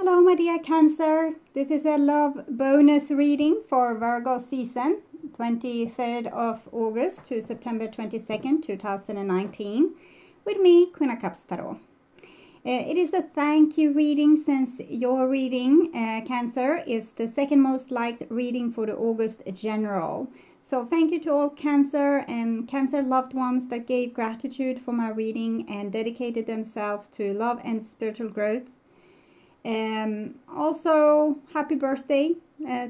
Hello, my dear Cancer. This is a love bonus reading for Virgo season, 23rd of August to September 22nd, 2019, with me, Queen of Cups Tarot. It is a thank you reading since your reading, Cancer, is the second most liked reading for the August general. So thank you to all Cancer and Cancer loved ones that gave gratitude for my reading and dedicated themselves to love and spiritual growth. Also, happy birthday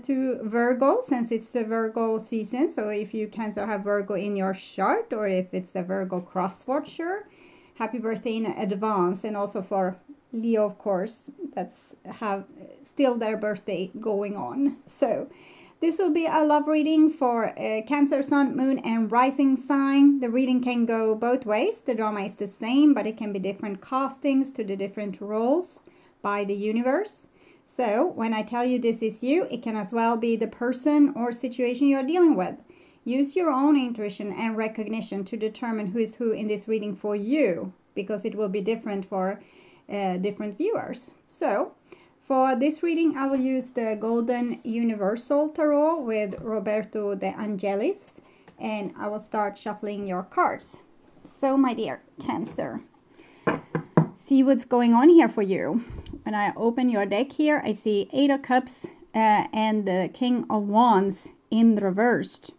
to Virgo, since it's a Virgo season. So if you Cancer have Virgo in your chart, or if it's a Virgo cross-watcher, happy birthday in advance. And also for Leo, of course, that's have still their birthday going on. So this will be a love reading for Cancer, Sun, Moon, and Rising sign. The reading can go both ways. The drama is the same, but it can be different castings to the different roles by the universe. So when I tell you this is you, it can as well be the person or situation you're dealing with. Use your own intuition and recognition to determine who is who in this reading for you, because it will be different for different viewers. So for this reading, I will use the Golden Universal Tarot with Roberto De Angelis, and I will start shuffling your cards. So my dear Cancer, see what's going on here for you. When I open your deck here, I see Eight of Cups and the King of Wands in reversed.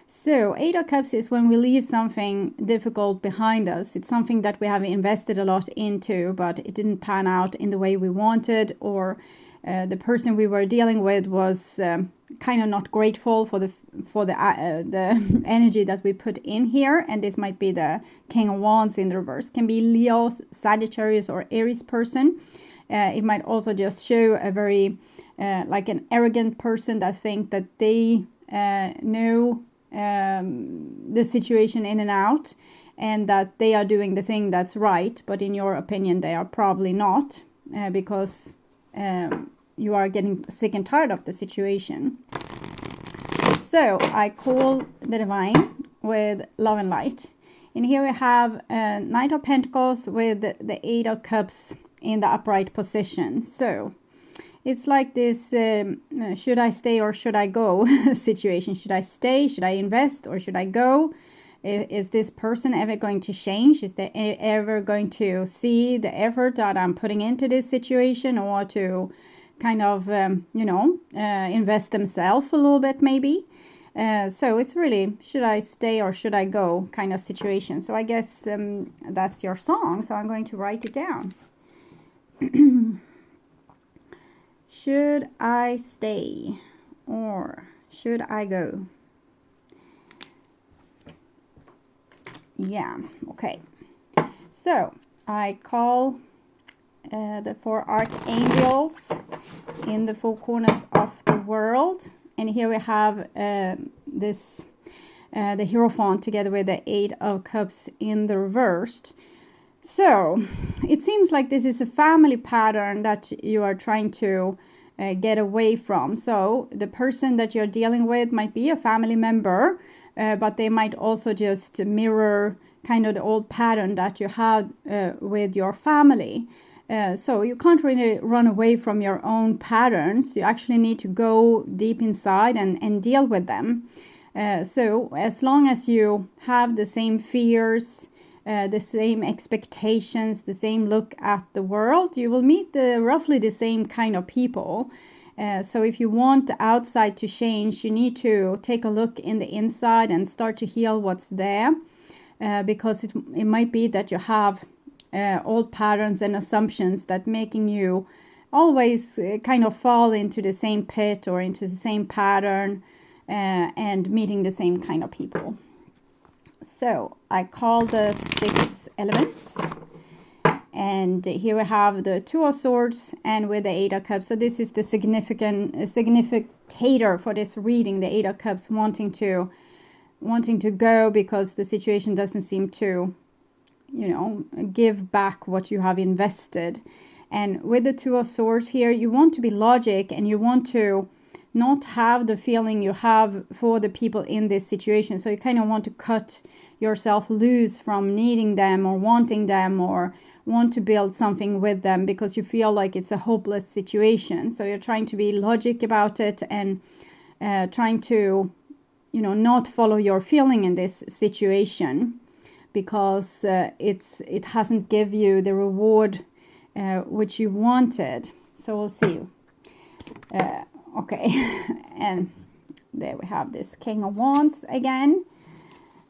So Eight of Cups is when we leave something difficult behind us. It's something that we have invested a lot into, but it didn't pan out in the way we wanted, or the person we were dealing with was kind of not grateful for the energy that we put in here. And this might be the King of Wands in the reverse. Can be Leo, Sagittarius, or Aries person. It might also just show a very like an arrogant person that think that they know the situation in and out, and that they are doing the thing that's right, but in your opinion they are probably not, because you are getting sick and tired of the situation. So I call the Divine with Love and Light, and here we have Knight of Pentacles with the Eight of Cups in the upright position. So it's like this should I stay or should I go situation. Should I stay? Should I invest? Or should I go? Is this person ever going to change? Is they ever going to see the effort that I'm putting into this situation, or to kind of, invest themselves a little bit maybe? So it's really, should I stay or should I go kind of situation. So I guess that's your song. So I'm going to write it down. Should I stay or should I go? Yeah, okay. So I call the four archangels in the four corners of the world. And here we have the Hierophant together with the Eight of Cups in the reversed. So it seems like this is a family pattern that you are trying to get away from. So the person that you're dealing with might be a family member, but they might also just mirror kind of the old pattern that you had with your family. So you can't really run away from your own patterns. You actually need to go deep inside and deal with them. So as long as you have the same fears, the same expectations, the same look at the world, you will meet roughly the same kind of people. So if you want the outside to change, you need to take a look in the inside and start to heal what's there, because it might be that you have old patterns and assumptions that making you always kind of fall into the same pit or into the same pattern and meeting the same kind of people. So I call the 6 elements, and here we have the Two of Swords and with the Eight of Cups. So this is the significator for this reading, the Eight of Cups, wanting to go because the situation doesn't seem to, give back what you have invested. And with the Two of Swords here, you want to be logic, and you want to not have the feeling you have for the people in this situation. So you kind of want to cut yourself loose from needing them or wanting them or want to build something with them because you feel like it's a hopeless situation. So you're trying to be logic about it and trying to, not follow your feeling in this situation because it hasn't give you the reward which you wanted. So we'll see. Okay, and there we have this King of Wands again.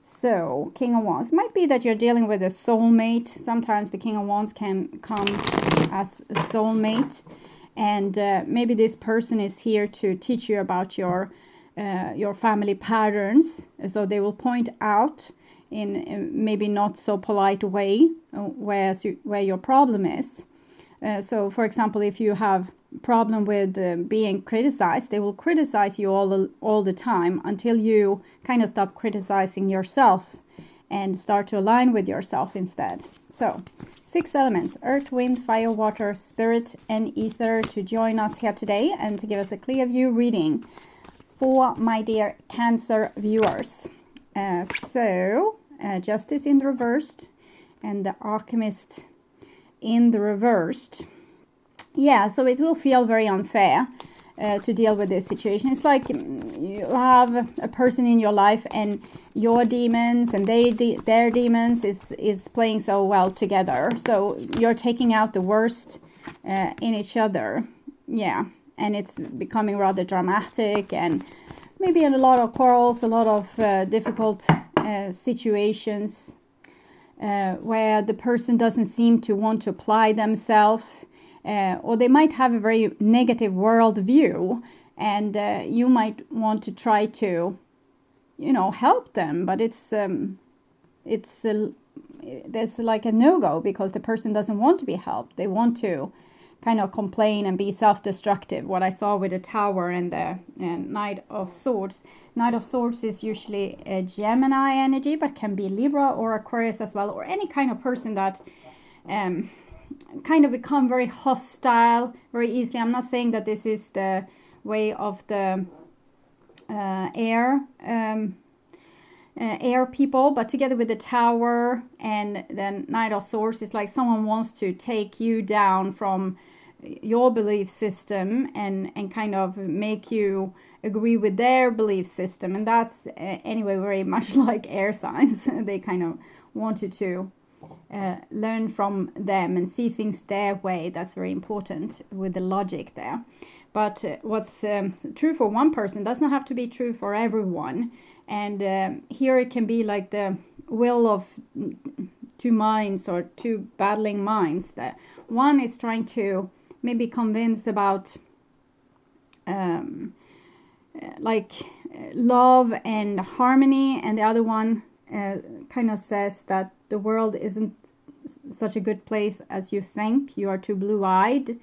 So, King of Wands. Might be that you're dealing with a soulmate. Sometimes the King of Wands can come as a soulmate. And maybe this person is here to teach you about your family patterns. So they will point out in maybe not so polite way where your problem is. So, for example, if you have problem with being criticized, they will criticize you all the time until you kind of stop criticizing yourself and start to align with yourself instead. So 6 elements: earth, wind, fire, water, spirit and ether to join us here today and to give us a clear view reading for my dear Cancer viewers. Justice in the reversed and the Alchemist in the reversed. Yeah, so it will feel very unfair to deal with this situation. It's like you have a person in your life and your demons and their demons is playing so well together. So you're taking out the worst in each other. Yeah, and it's becoming rather dramatic and maybe a lot of quarrels, a lot of difficult situations where the person doesn't seem to want to apply themselves. Or they might have a very negative worldview, and you might want to try to, help them, but there's like a no-go because the person doesn't want to be helped. They want to kind of complain and be self-destructive. What I saw with the Tower and the Knight of Swords. Knight of Swords is usually a Gemini energy, but can be Libra or Aquarius as well, or any kind of person that kind of become very hostile very easily. I'm not saying that this is the way of the air people, but together with the Tower and then Knight of Swords, it's like someone wants to take you down from your belief system and kind of make you agree with their belief system. And that's anyway very much like air signs. They kind of want you to learn from them and see things their way. That's very important with the logic there. But what's true for one person does not have to be true for everyone. And here it can be like the will of two minds or two battling minds. That one is trying to maybe convince about love and harmony, and the other one kind of says that the world isn't such a good place as you think. You are too blue-eyed.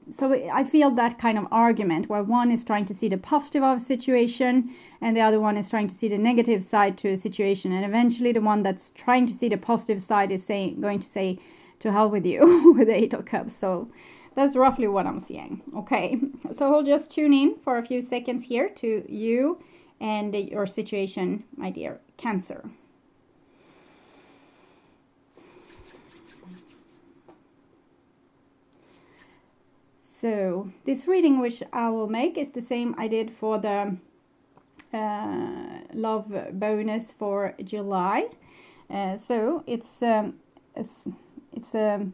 So I feel that kind of argument where one is trying to see the positive of a situation and the other one is trying to see the negative side to a situation. And eventually the one that's trying to see the positive side is going to say, to hell with you, with the 8 of Cups. So that's roughly what I'm seeing. Okay, so we'll just tune in for a few seconds here to you and your situation, my dear Cancer. So this reading which I will make is the same I did for the love bonus for July. So it's a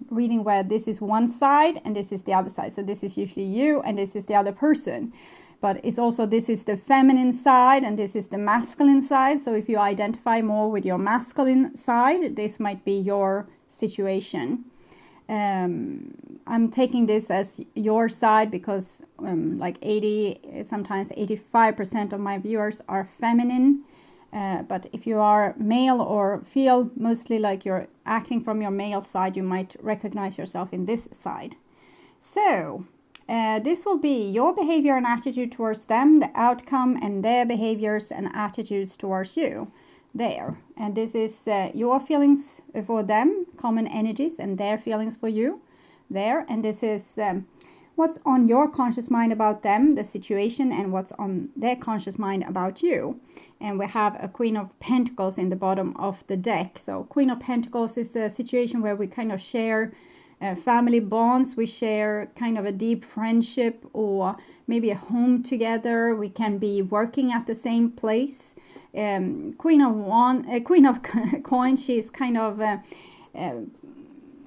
reading where this is one side and this is the other side. So this is usually you and this is the other person. But it's also, this is the feminine side and this is the masculine side. So if you identify more with your masculine side, this might be your situation. I'm taking this as your side because like 80, sometimes 85% of my viewers are feminine. But if you are male or feel mostly like you're acting from your male side, you might recognize yourself in this side. So this will be your behavior and attitude towards them, the outcome, and their behaviors and attitudes towards you. There. And this is your feelings for them, common energies, and their feelings for you. There. And this is what's on your conscious mind about them, the situation, and what's on their conscious mind about you. And we have a Queen of Pentacles in the bottom of the deck. So Queen of Pentacles is a situation where we kind of share family bonds, we share kind of a deep friendship, or maybe a home together. We can be working at the same place. Queen of Coins, she's kind of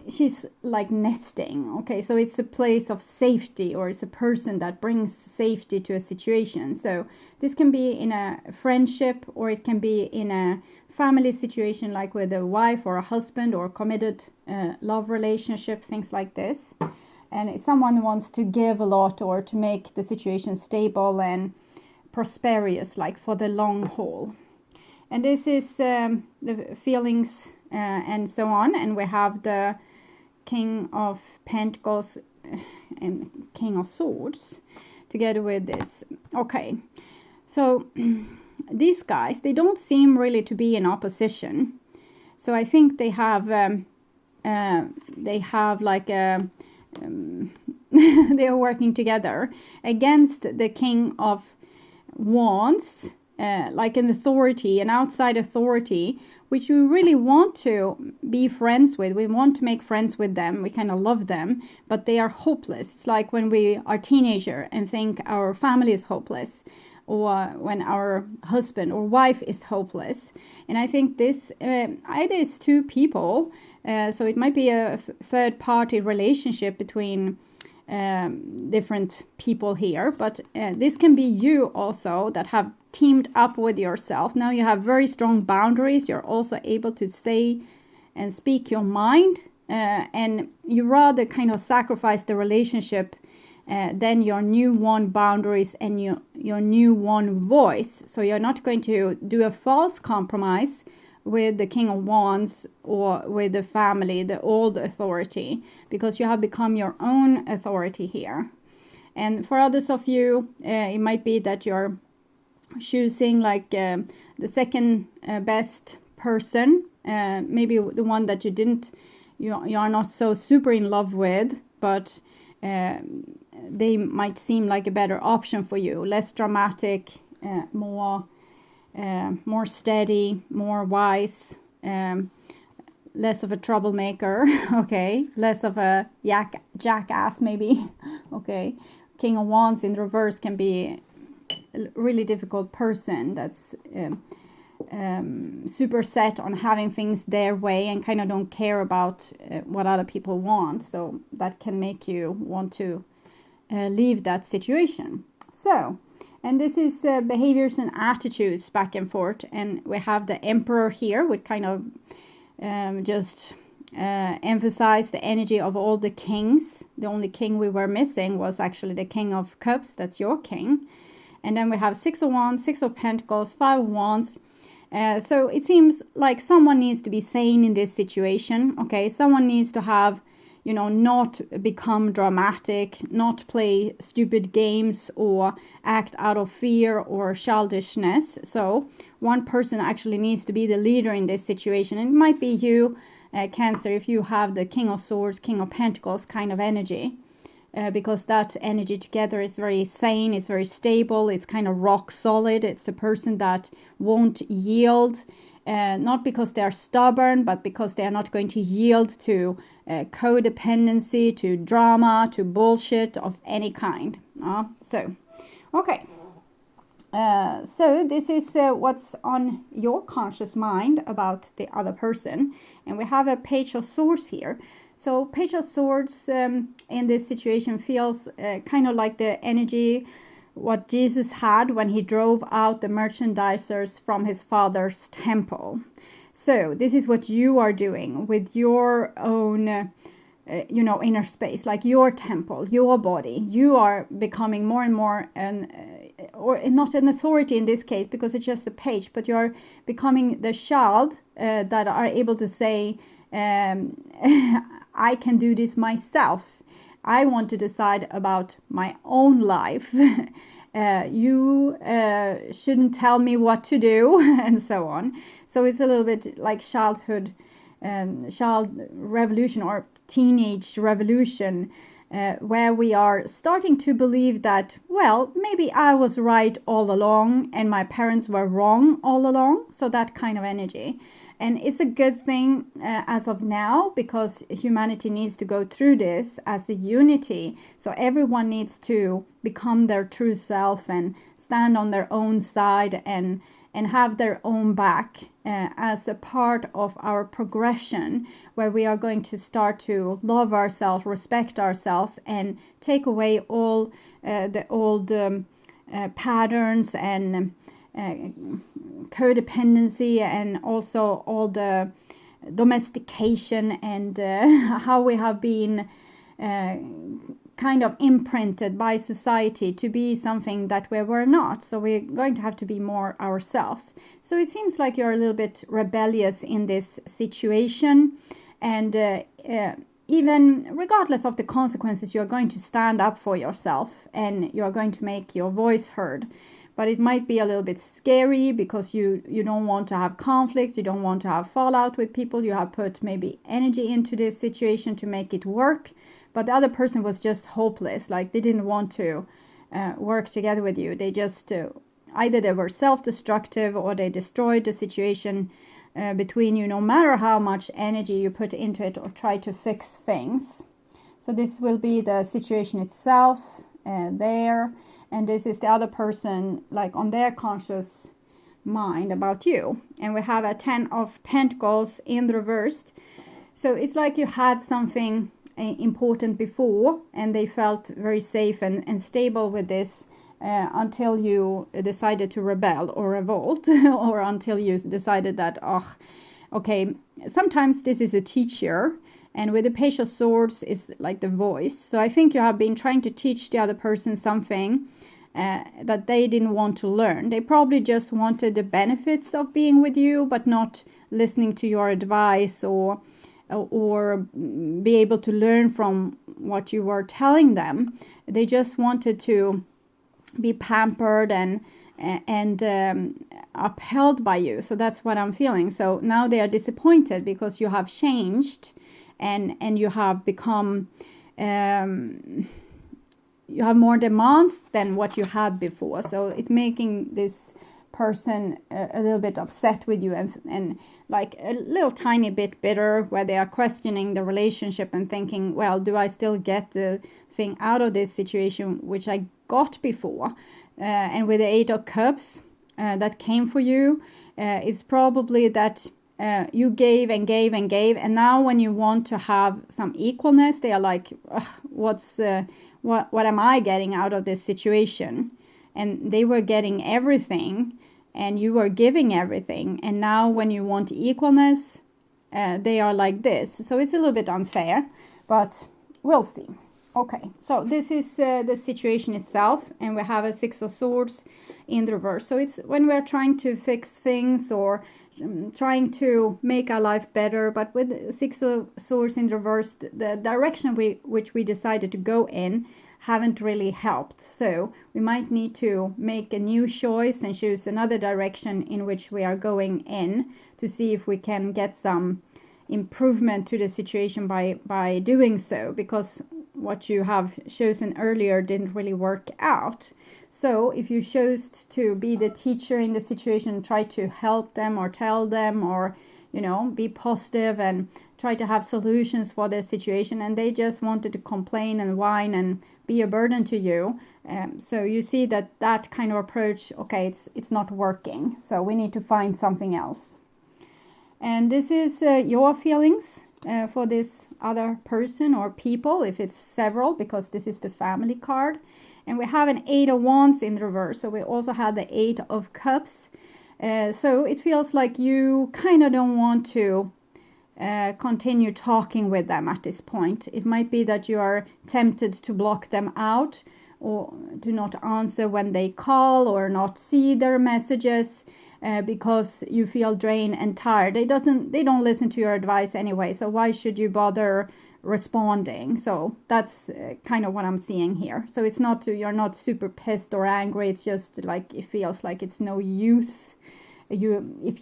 she's like nesting. Okay, so it's a place of safety, or it's a person that brings safety to a situation. So this can be in a friendship, or it can be in a family situation, like with a wife or a husband, or committed love relationship, things like this. And if someone wants to give a lot, or to make the situation stable and prosperous, like for the long haul. And this is the feelings and so on. And we have the King of Pentacles and King of Swords together with this. Okay, so these guys, they don't seem really to be in opposition. So I think they have like a they are working together against the King of Wands, like an authority, an outside authority, which we really want to be friends with. We want to make friends with them. We kind of love them, but they are hopeless. It's like when we are teenager and think our family is hopeless, or when our husband or wife is hopeless. And I think this, either it's two people, so it might be a third party relationship between different people here, but this can be you also that have teamed up with yourself. Now you have very strong boundaries. You're also able to say and speak your mind, and you rather kind of sacrifice the relationship than your new one boundaries and your new one voice. So you're not going to do a false compromise with the King of Wands or with the family, the old authority, because you have become your own authority here. And for others of you, it might be that you're choosing like the second best person, maybe the one that you are not so super in love with, but they might seem like a better option for you. Less dramatic, more steady, more wise, less of a troublemaker, okay, less of a jackass maybe, okay. King of Wands in reverse can be a really difficult person that's super set on having things their way and kind of don't care about what other people want. So that can make you want to leave that situation. So, and this is behaviors and attitudes back and forth. And we have the Emperor here, with kind of just emphasize the energy of all the kings. The only king we were missing was actually the King of Cups. That's your king. And then we have Six of Wands, Six of Pentacles, Five of Wands. So it seems like someone needs to be sane in this situation. Okay, someone needs to have, not become dramatic, not play stupid games or act out of fear or childishness. So one person actually needs to be the leader in this situation. And it might be you, Cancer, if you have the King of Swords, King of Pentacles kind of energy. Because that energy together is very sane, it's very stable, it's kind of rock solid. It's a person that won't yield, not because they are stubborn, but because they are not going to yield to codependency, to drama, to bullshit of any kind. Okay. So this is what's on your conscious mind about the other person. And we have a Page of Swords here. So Page of Swords in this situation feels kind of like the energy what Jesus had when he drove out the merchandisers from his father's temple. So this is what you are doing with your own inner space, like your temple, your body. You are becoming more and more or not an authority in this case because it's just a page, but you're becoming the child that are able to say, I can do this myself. I want to decide about my own life. You shouldn't tell me what to do, and so on. So it's a little bit like child revolution or teenage revolution. where we are starting to believe that, well, maybe I was right all along and my parents were wrong all along. So that kind of energy. And it's a good thing as of now, because humanity needs to go through this as a unity. So everyone needs to become their true self and stand on their own side and have their own back as a part of our progression, where we are going to start to love ourselves, respect ourselves, and take away all the old patterns and codependency, and also all the domestication and how we have been kind of imprinted by society to be something that we were not. So we're going to have to be more ourselves. So it seems like you're a little bit rebellious in this situation, and even regardless of the consequences, you're going to stand up for yourself and you're going to make your voice heard. But it might be a little bit scary because you don't want to have conflicts, you don't want to have fallout with people, you have put maybe energy into this situation to make it work, but the other person was just hopeless, like they didn't want to work together with you. They just, either they were self-destructive or they destroyed the situation between you, no matter how much energy you put into it or try to fix things. So this will be the situation itself there. And this is the other person, like on their conscious mind about you. And we have a 10 of Pentacles in the reversed. So it's like you had something important before and they felt very safe and stable with this until you decided to rebel or revolt or until you decided that, oh, okay, sometimes this is a teacher. And with the Page of Swords, it's like the voice. So I think you have been trying to teach the other person something that they didn't want to learn. They probably just wanted the benefits of being with you, but not listening to your advice or be able to learn from what you were telling them. They just wanted to be pampered and upheld by you. So that's what I'm feeling. So now they are disappointed because you have changed and you have become you have more demands than what you had before. So it's making this person a little bit upset with you and like a little tiny bit bitter, where they are questioning the relationship and thinking, well, do I still get the thing out of this situation which I got before? And with the 8 of Cups that came for you, it's probably that you gave and gave and gave, and now when you want to have some equalness, they are like, what am I getting out of this situation? And they were getting everything and you were giving everything, and now when you want equalness, they are like this. So it's a little bit unfair, but we'll see. Okay, so this is the situation itself, and we have a 6 of Swords in the reverse. So it's when we're trying to fix things or trying to make our life better, but with 6 of Swords in reverse, the direction which we decided to go in haven't really helped. So we might need to make a new choice and choose another direction in which we are going in to see if we can get some improvement to the situation by doing so, because what you have chosen earlier didn't really work out. So if you chose to be the teacher in the situation, try to help them or tell them or, be positive and try to have solutions for their situation, and they just wanted to complain and whine and be a burden to you. So you see that kind of approach, okay, it's not working. So we need to find something else. And this is your feelings for this other person or people, if it's several, because this is the family card. And we have an 8 of Wands in reverse. So we also have the 8 of Cups. So it feels like you kind of don't want to continue talking with them at this point. It might be that you are tempted to block them out or do not answer when they call or not see their messages because you feel drained and tired. They don't listen to your advice anyway, so why should you bother responding? So that's kind of what I'm seeing here. So it's not, you're not super pissed or angry, it's just like it feels like it's no use. If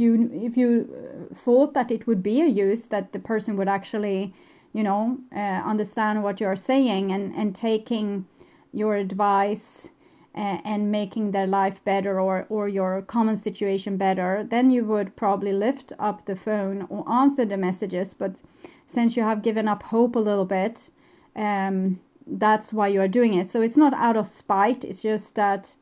you thought that it would be a use, that the person would actually understand what you're saying and taking your advice and making their life better or your common situation better, then you would probably lift up the phone or answer the messages. But since you have given up hope a little bit, that's why you are doing it. So it's not out of spite, it's just that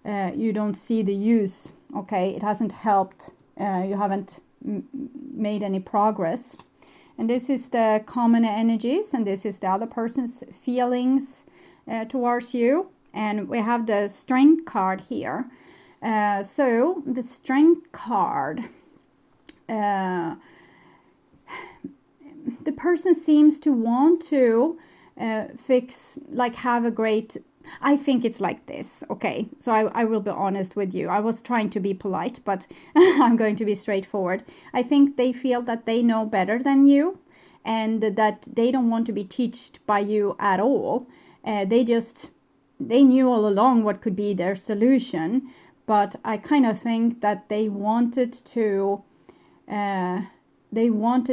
you don't see the use. Okay, it hasn't helped. You haven't made any progress. And this is the common energies, and this is the other person's feelings towards you. And we have the Strength card here. So the Strength card, the person seems to want to fix, like have a great, I think it's like this. Okay, so I will be honest with you. I was trying to be polite, but I'm going to be straightforward. I think they feel that they know better than you and that they don't want to be taught by you at all. They knew all along what could be their solution, but I kind of think that they wanted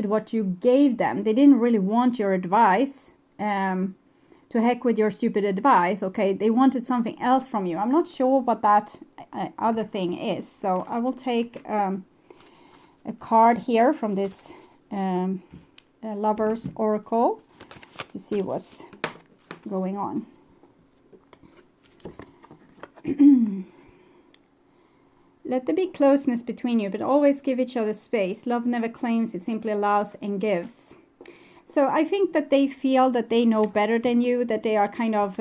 what you gave them. They didn't really want your advice. To heck with your stupid advice. Okay, they wanted something else from you. I'm not sure what that other thing is. So I will take a card here from this Lover's Oracle to see what's going on. Let there be closeness between you, but always give each other space. Love never claims, it simply allows and gives. So I think that they feel that they know better than you, that they are kind of,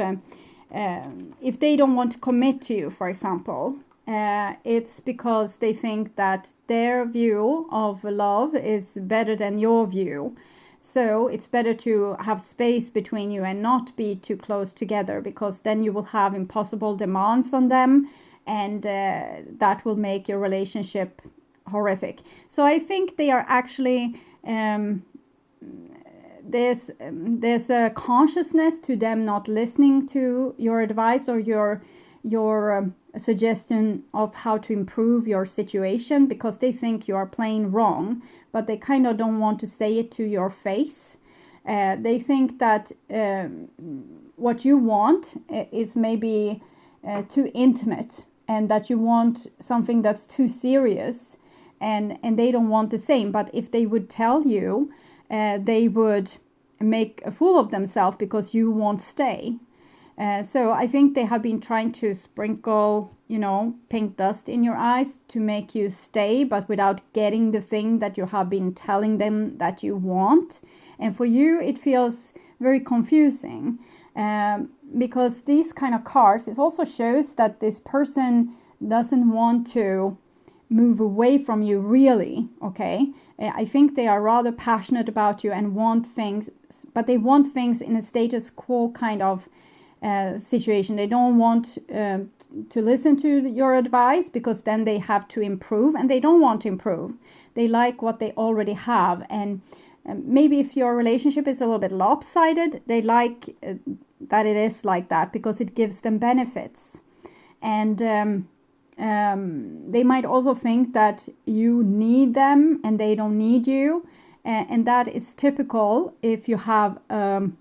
if they don't want to commit to you, for example, it's because they think that their view of love is better than your view. So it's better to have space between you and not be too close together, because then you will have impossible demands on them, and that will make your relationship horrific. So I think they are actually... There's a consciousness to them not listening to your advice or your suggestion of how to improve your situation, because they think you are playing wrong, but they kind of don't want to say it to your face. They think that what you want is maybe too intimate, and that you want something that's too serious, and they don't want the same. But if they would tell you, they would make a fool of themselves because you won't stay. So I think they have been trying to sprinkle, pink dust in your eyes to make you stay, but without getting the thing that you have been telling them that you want. And for you, it feels very confusing because these kind of cards, it also shows that this person doesn't want to move away from you really, okay? I think they are rather passionate about you and want things, but they want things in a status quo kind of situation. They don't want to listen to your advice, because then they have to improve, and they don't want to improve. They like what they already have, and maybe if your relationship is a little bit lopsided, they like that it is like that because it gives them benefits. And they might also think that you need them and they don't need you, and that is typical if you have an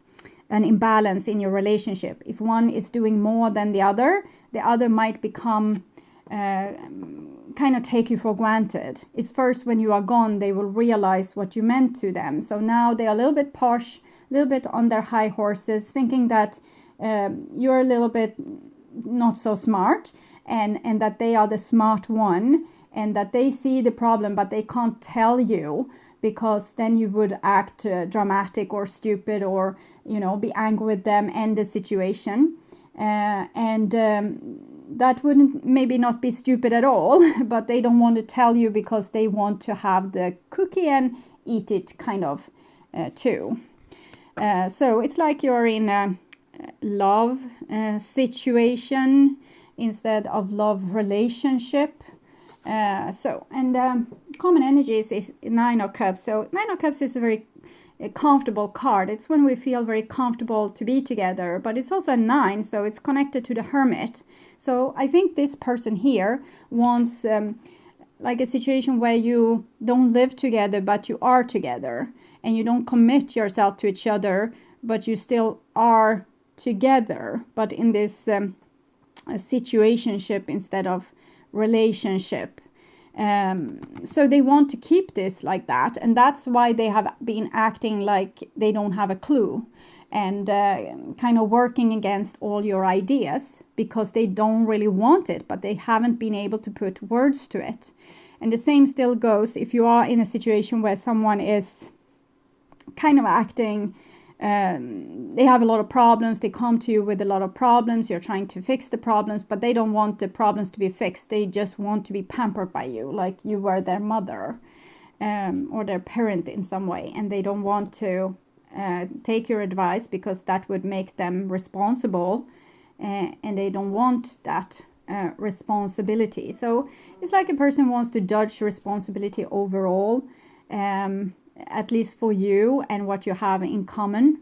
imbalance in your relationship. If one is doing more than the other might become kind of take you for granted. It's first when you are gone they will realize what you meant to them. So now they are a little bit posh, a little bit on their high horses, thinking that you're a little bit not so smart, and that they are the smart one, and that they see the problem but they can't tell you, because then you would act dramatic or stupid, or be angry with them, end the situation, and that wouldn't maybe not be stupid at all, but they don't want to tell you because they want to have the cookie and eat it kind of too. So it's like you're in a love situation instead of love relationship. Common energies is 9 of Cups. So 9 of Cups is a very comfortable card. It's when we feel very comfortable to be together, but it's also a 9, so it's connected to the Hermit. So I think this person here wants like a situation where you don't live together, but you are together, and you don't commit yourself to each other, but you still are together, but in this a situationship instead of relationship. So they want to keep this like that, and that's why they have been acting like they don't have a clue, and kind of working against all your ideas, because they don't really want it, but they haven't been able to put words to it. And the same still goes if you are in a situation where someone is kind of acting, they have a lot of problems, they come to you with a lot of problems, you're trying to fix the problems, but they don't want the problems to be fixed, they just want to be pampered by you, like you were their mother, or their parent in some way, and they don't want to take your advice because that would make them responsible, and they don't want that responsibility. So it's like a person wants to judge responsibility overall, at least for you and what you have in common,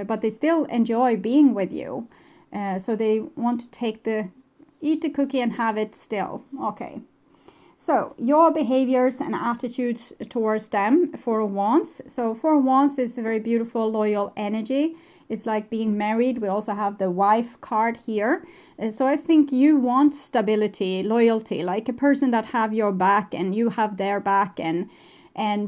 but they still enjoy being with you, so they want to eat the cookie and have it still. Okay, so your behaviors and attitudes towards them, Four of Wands. So Four of Wands is a very beautiful, loyal energy. It's like being married. We also have the wife card here. So I think you want stability, loyalty, like a person that have your back and you have their back, and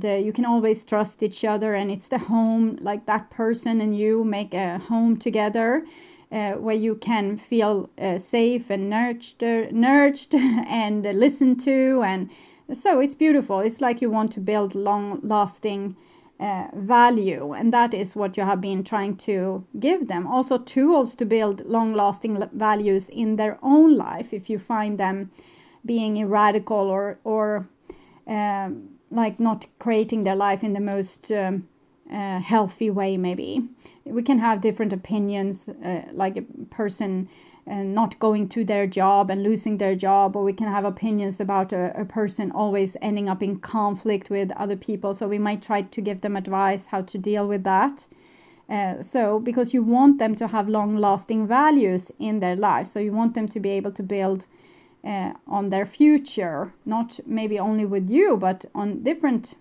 you can always trust each other, and it's the home, like that person and you make a home together, where you can feel safe and nurtured and listened to, and so it's beautiful. It's like you want to build long-lasting value, and that is what you have been trying to give them. Also tools to build long-lasting values in their own life, if you find them being radical or like not creating their life in the most healthy way. Maybe we can have different opinions, like a person not going to their job and losing their job, or we can have opinions about a person always ending up in conflict with other people, so we might try to give them advice how to deal with that. So because you want them to have long-lasting values in their life, so you want them to be able to build on their future, not maybe only with you, but on different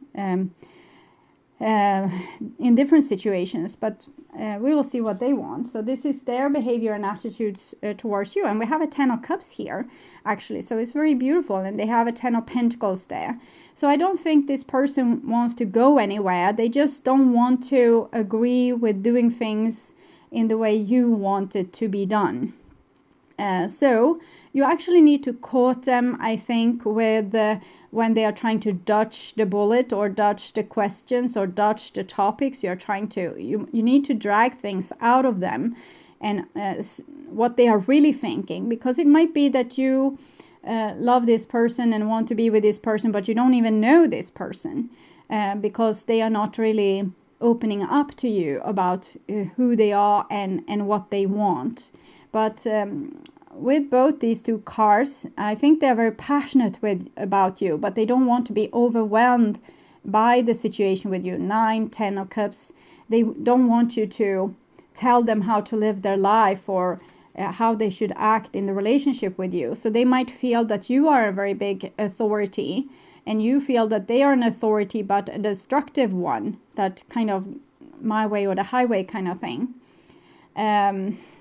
in different situations, but we will see what they want. So this is their behavior and attitudes towards you, and we have a 10 of Cups here actually, so it's very beautiful, and they have a 10 of Pentacles there. So I don't think this person wants to go anywhere, they just don't want to agree with doing things in the way you want it to be done. So you actually need to court them, I think, with when they are trying to dodge the bullet or dodge the questions or dodge the topics you're trying to. You need to drag things out of them and what they are really thinking, because it might be that you love this person and want to be with this person, but you don't even know this person because they are not really opening up to you about who they are and what they want. But with both these two cards, I think they're very passionate about you, but they don't want to be overwhelmed by the situation with you. 9, 10 of Cups, they don't want you to tell them how to live their life or how they should act in the relationship with you. So they might feel that you are a very big authority, and you feel that they are an authority, but a destructive one, that kind of my way or the highway kind of thing.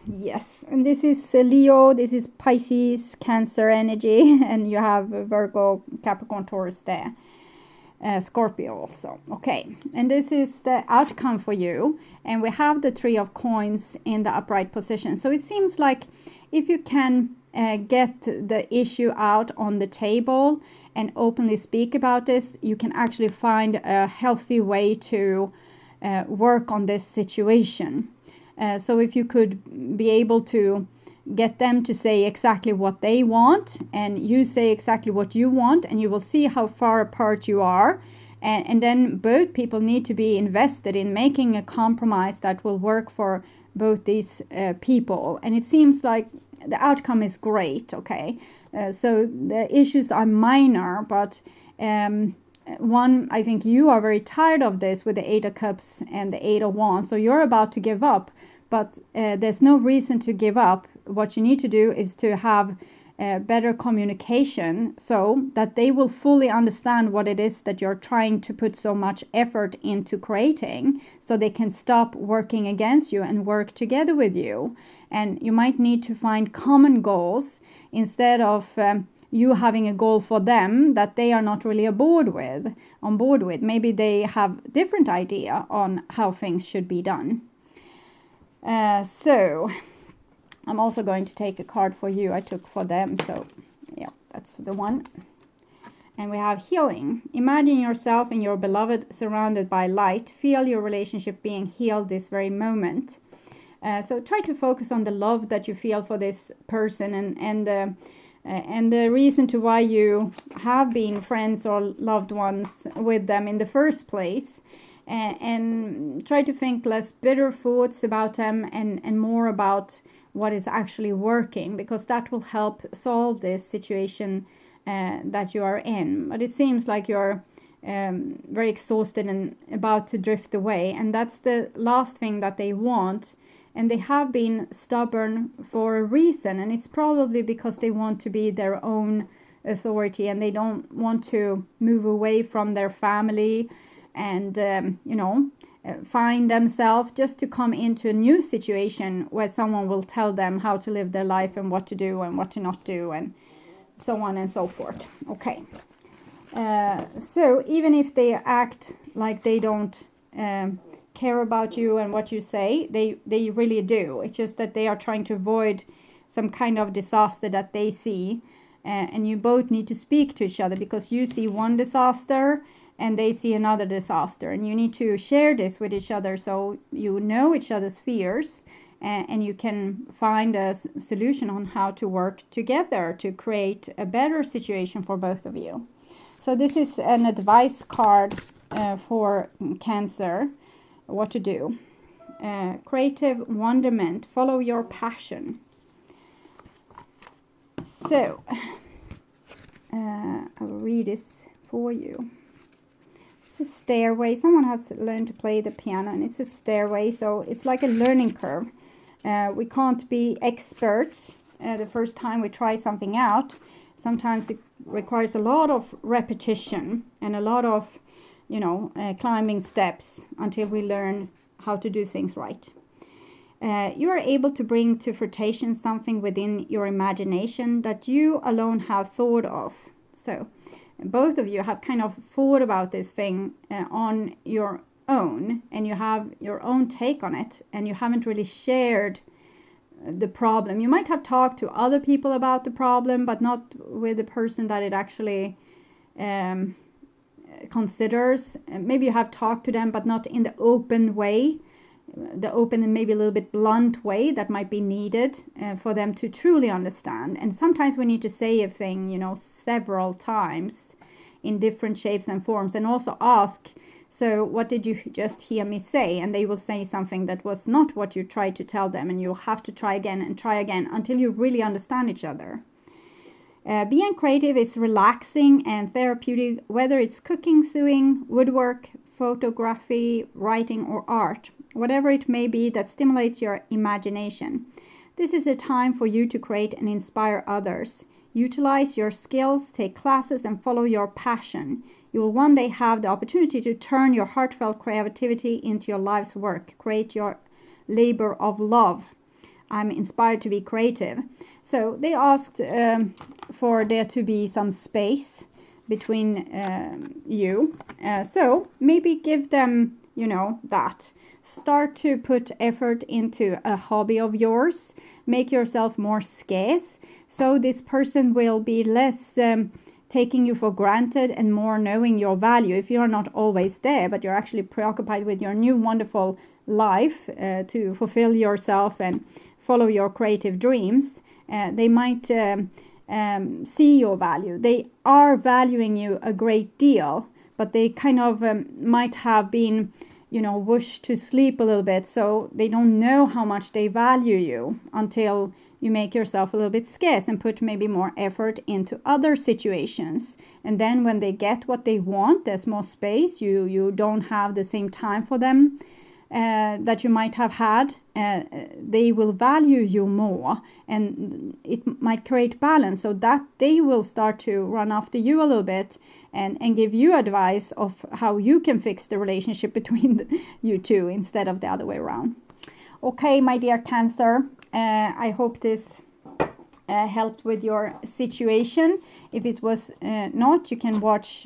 Yes, and this is Leo, this is Pisces, Cancer energy, and you have Virgo, Capricorn, Taurus there, Scorpio also. Okay, and this is the outcome for you, and we have the 3 of Coins in the upright position. So it seems like if you can get the issue out on the table and openly speak about this, you can actually find a healthy way to work on this situation. So if you could be able to get them to say exactly what they want, and you say exactly what you want, and you will see how far apart you are. And then both people need to be invested in making a compromise that will work for both these people. And it seems like the outcome is great, okay? So the issues are minor, but one, I think you are very tired of this with the 8 of Cups and the 8 of Wands. So you're about to give up, but there's no reason to give up. What you need to do is to have better communication so that they will fully understand what it is that you're trying to put so much effort into creating, so they can stop working against you and work together with you. And you might need to find common goals instead of you having a goal for them that they are not really on board with. Maybe they have different idea on how things should be done. So I'm also going to take a card for you I took for them. So yeah, that's the one. And we have healing. Imagine yourself and your beloved surrounded by light. Feel your relationship being healed this very moment. So try to focus on the love that you feel for this person and the reason to why you have been friends or loved ones with them in the first place. And try to think less bitter thoughts about them and more about what is actually working, because that will help solve this situation that you are in. But it seems like you're very exhausted and about to drift away, and that's the last thing that they want. And they have been stubborn for a reason, and it's probably because they want to be their own authority and they don't want to move away from their family and find themselves just to come into a new situation where someone will tell them how to live their life and what to do and what to not do and so on and so forth. Okay. So even if they act like they don't care about you and what you say, they really do. It's just that they are trying to avoid some kind of disaster that they see, and you both need to speak to each other, because you see one disaster and they see another disaster, and you need to share this with each other so you know each other's fears, and you can find a solution on how to work together to create a better situation for both of you. So this is an advice card for Cancer. What to do. Creative wonderment. Follow your passion. So, I will read this for you. It's a stairway. Someone has learned to play the piano, and it's a stairway, so it's like a learning curve. We can't be experts the first time we try something out. Sometimes it requires a lot of repetition and a lot of climbing steps until we learn how to do things right. You are able to bring to fruition something within your imagination that you alone have thought of. So both of you have kind of thought about this thing on your own, and you have your own take on it, and you haven't really shared the problem. You might have talked to other people about the problem, but not with the person that it actually considers. Maybe you have talked to them, but not in the open way, the open and maybe a little bit blunt way that might be needed for them to truly understand. And sometimes we need to say a thing, several times in different shapes and forms, and also ask, so what did you just hear me say? And they will say something that was not what you tried to tell them, and you'll have to try again until you really understand each other. Being creative is relaxing and therapeutic, whether it's cooking, sewing, woodwork, photography, writing, or art. Whatever it may be that stimulates your imagination. This is a time for you to create and inspire others. Utilize your skills, take classes, and follow your passion. You will one day have the opportunity to turn your heartfelt creativity into your life's work. Create your labor of love. I'm inspired to be creative. So they asked for there to be some space between you. So maybe give them, that. Start to put effort into a hobby of yours. Make yourself more scarce. So this person will be less taking you for granted and more knowing your value. If you're not always there, but you're actually preoccupied with your new wonderful life to fulfill yourself and follow your creative dreams, they might see your value. They are valuing you a great deal, but they kind of might have been, wushed to sleep a little bit, so they don't know how much they value you until you make yourself a little bit scarce and put maybe more effort into other situations. And then when they get what they want, there's more space, you don't have the same time for them that you might have had, they will value you more, and it might create balance, so that they will start to run after you a little bit and give you advice of how you can fix the relationship between you two instead of the other way around. Okay, my dear Cancer, I hope this helped with your situation. If it was not, you can watch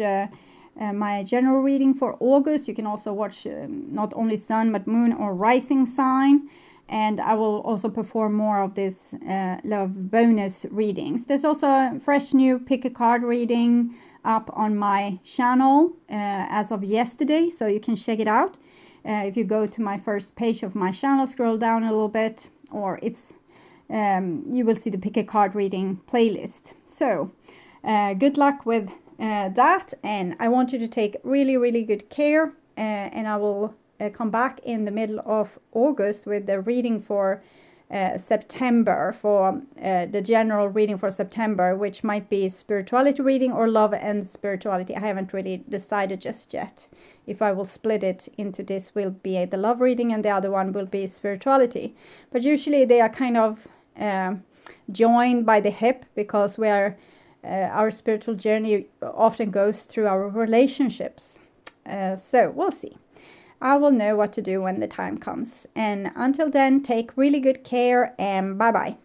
my general reading for August. You can also watch not only sun but moon or rising sign, and I will also perform more of this love bonus readings. There's also a fresh new pick a card reading up on my channel as of yesterday, so you can check it out. If you go to my first page of my channel, scroll down a little bit, or it's you will see the pick a card reading playlist. So good luck with that, and I want you to take really good care, and I will come back in the middle of August with the reading for September, for the general reading for September, which might be spirituality reading or love and spirituality. I haven't really decided just yet if I will split it into. This will be the love reading and the other one will be spirituality, but usually they are kind of joined by the hip, because our spiritual journey often goes through our relationships. So we'll see. I will know what to do when the time comes. And until then, take really good care, and bye-bye.